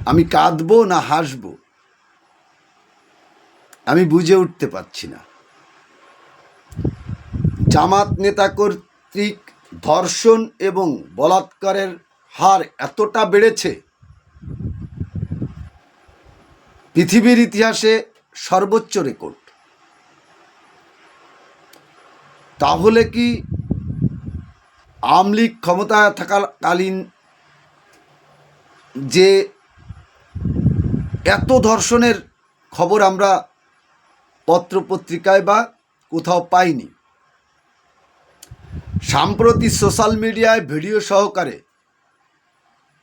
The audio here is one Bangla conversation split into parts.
আমি কাঁদবো না হাসবো আমি বুঝে উঠতে পারছি না। জামাত নেতা কর্তৃক ধর্ষণ এবং বলাৎকারের হার এতটা বেড়েছে, পৃথিবীর ইতিহাসে সর্বোচ্চ রেকর্ড। তাহলে কি আওয়ামী লীগ ক্ষমতায় থাকাকালীন যে এত ধর্ষণের খবর আমরা পত্রপত্রিকায় বা কোথাও পাইনি? সাম্প্রতিক সোশ্যাল মিডিয়ায় ভিডিও সহকারে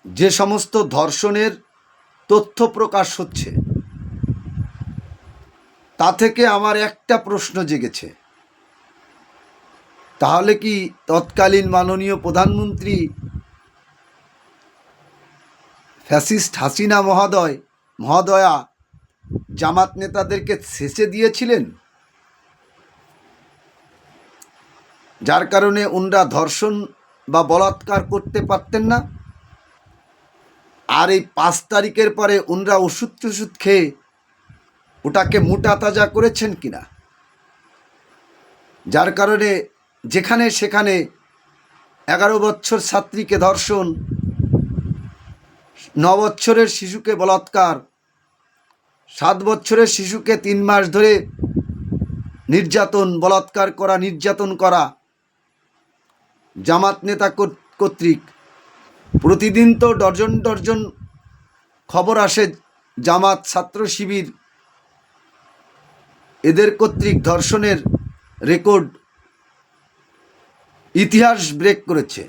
যে সমস্ত ধর্ষণের তথ্য প্রকাশ হচ্ছে, তা থেকে আমার একটা প্রশ্ন জেগেছে, তাহলে কি তৎকালীন মাননীয় প্রধানমন্ত্রী ফ্যাসিস্ট হাসিনা মহোদয়া জামাত নেতাদেরকে ছেঁচে দিয়েছিলেন, যার কারণে ওনারা ধর্ষণ বা বলাৎকার করতে পারতেন না? আর এই 5 তারিখের পরে ওনারা ওষুধ টষুধ খেয়ে ওটাকে মোটা তাজা করেছেন কিনা, যার কারণে যেখানে সেখানে 11 বছর ছাত্রীকে ধর্ষণ, 9 বছরের শিশুকে বলাৎকার, 7 বছরের শিশুকে 3 মাস ধরে নির্যাতন করা জামাত নেতা কর্তৃক। প্রতিদিন তো ডজন ডজন খবর আসে জামাত ছাত্র শিবির এদের কর্তৃক ধর্ষণের রেকর্ড ইতিহাস ব্রেক করেছে।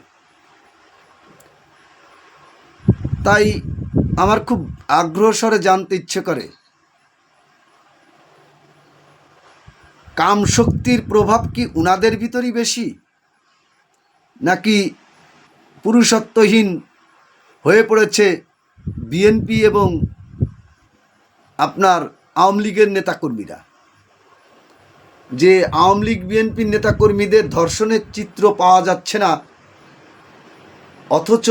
তাই আমার খুব আগ্রহ সরে জানতে ইচ্ছে করে, কাম শক্তির প্রভাব কি উনাদের ভিতরই বেশি, নাকি পুরুষত্বহীন হয়ে পড়েছে বিএনপি এবং আপনার আওয়ামী লীগের নেতাকর্মীরা? যে আওয়ামী লীগ বিএনপির নেতাকর্মীদের ধর্ষণের চিত্র পাওয়া যাচ্ছে না, অথচ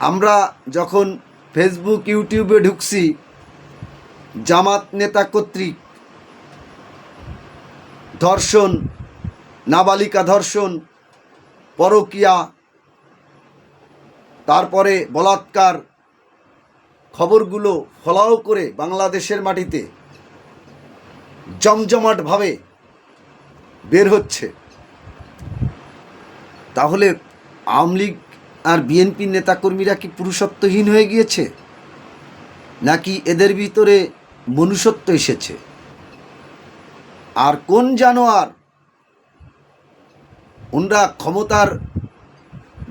আমরা যখন ফেসবুক ইউটিউবে ঢুকছি, জামাত নেতা কর্তৃক ধর্ষণ, নাবালিকা ধর্ষণ, পরকীয়া, তারপরে বলাৎকার খবরগুলো ফলাও করে বাংলাদেশের মাটিতে জমজমাটভাবে বের হচ্ছে। তাহলে আওয়ামী লীগ আর বিএনপির নেতাকর্মীরা কি পুরুষত্বহীন হয়ে গিয়েছে, নাকি এদের ভিতরে মনুষ্যত্ব এসেছে? আর কোন জানোয়ার ওনরা ক্ষমতার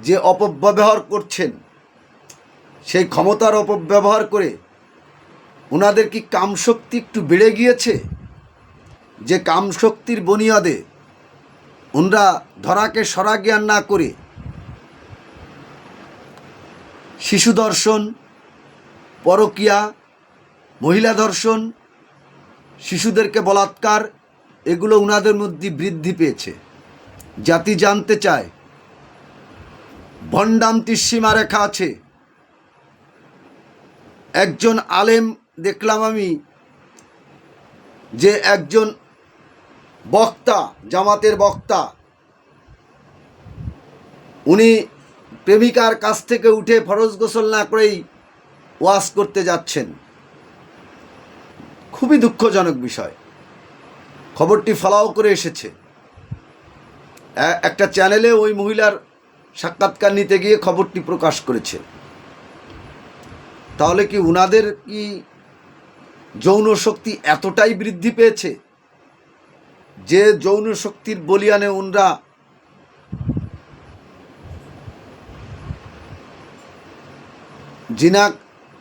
যে অপব্যবহার করছেন, সেই ক্ষমতার অপব্যবহার করে ওনাদের কি কামশক্তি একটু বেড়ে গিয়েছে, যে কামশক্তির বুনিয়াদে ওনরা ধরাকে সরা জ্ঞান না করে শিশু ধর্ষণ, পরকীয়া, মহিলা ধর্ষণ, শিশুদেরকে বলাৎকার, এগুলো ওনাদের মধ্যে বৃদ্ধি পেয়েছে। জাতি জানতে চায়, ভণ্ডান্তির সীমারেখা আছে। একজন আলেম দেখলাম আমি, যে একজন বক্তা, জামাতের বক্তা, উনি প্রেমিকার কাছ থেকে উঠে ফরজ গোসল না করেই ওয়াজ করতে যাচ্ছেন। খুবই দুঃখজনক বিষয়। খবরটি ফলাও করে এসেছে একটা চ্যানেলে, ওই মহিলার সাক্ষাৎকার নিতে গিয়ে খবরটি প্রকাশ করেছে। তাহলে কি উনাদের কি যৌন শক্তি এতটাই বৃদ্ধি পেয়েছে যে যৌন শক্তির বলিয়ানে উনরা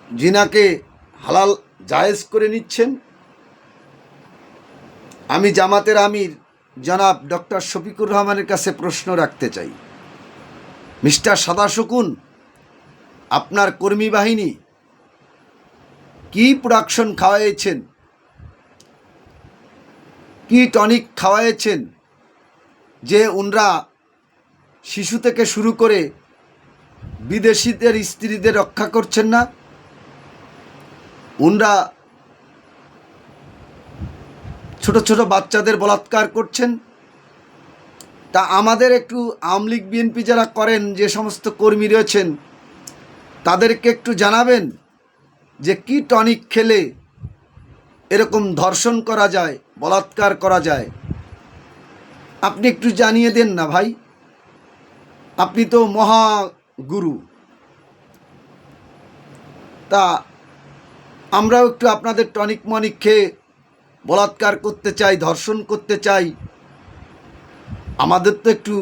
জিনাকে হালাল জায়েজ করে নিচ্ছেন? আমি জামাতের আমির জনাব ডক্টর শফিকুর রহমানের কাছে প্রশ্ন রাখতে চাই, মিস্টার সাদাশকুন, আপনার কর্মী বাহিনী কি প্রোডাকশন খাওয়াইছেন, কি টনিক খাওয়াইছেন যে উনরা শিশু থেকে শুরু করে বিদেশিদের স্ত্রীদের রক্ষা করছেন না? উনরা ছোট ছোট বাচ্চাদের বলাৎকার করছেন। তা আমাদের একটু আওয়ামী লীগ বিএনপি যারা করেন, যে সমস্ত কর্মী রয়েছেন, তাদেরকে একটু জানাবেন যে কি টনিক খেলে এরকম ধর্ষণ করা যায়, বলাৎকার করা যায়। আপনি একটু জানিয়ে দেন না ভাই, আপনি তো মহাগুরু। তা আমরাও একটু আপনাদের টনিক মনিক খেয়ে বলাৎকার করতে চাই, ধর্ষণ করতে চাই। আমাদের তো একটু,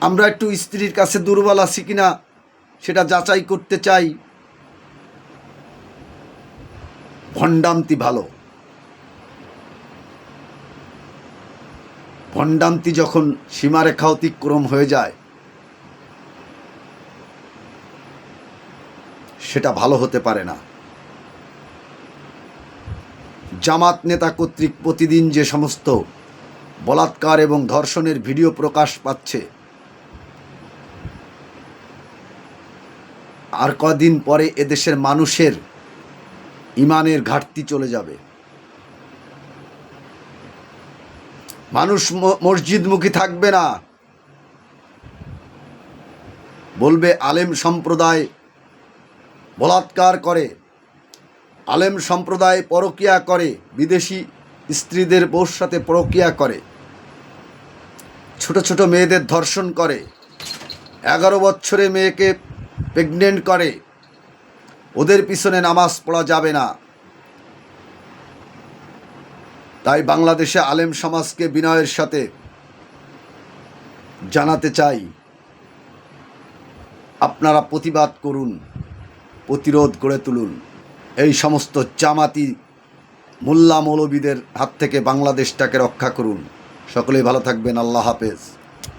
আমরা একটু স্ত্রীর কাছে দুর্বল আছি কিনা সেটা যাচাই করতে চাই। ভণ্ডামতি ভালো, ভণ্ডামতি যখন সীমারেখা অতিক্রম হয়ে যায় সেটা ভালো হতে পারে না। জামাত নেতা কর্তৃক প্রতিদিন যে সমস্ত বলাৎকার এবং ধর্ষণের ভিডিও প্রকাশ পাচ্ছে, আর কদিন পরে এদেশের মানুষের ইমানের ঘাটতি চলে যাবে। মানুষ মসজিদমুখী থাকবে না, বলবে আলেম সম্প্রদায় বলাৎকার করে, আলেম সম্প্রদায় পরকীয়া করে, বিদেশি স্ত্রীদের বউর সাথে পরকীয়া করে, ছোট ছোট মেয়েদের ধর্ষণ করে, 11 বছরে মেয়েকে প্রেগনেন্ট করে। ওদের পিছনে নামাজ পড়া যাবে না। তাই বাংলাদেশে আলেম সমাজকে বিনয়ের সাথে জানাতে চাই, আপনারা প্রতিবাদ করুন, প্রতিরোধ গড়ে তুলুন। এই সমস্ত জামাতি মোল্লা মৌলবীদের হাত থেকে বাংলাদেশটাকে রক্ষা করুন। সকলেই ভালো থাকবেন। আল্লাহ হাফেজ।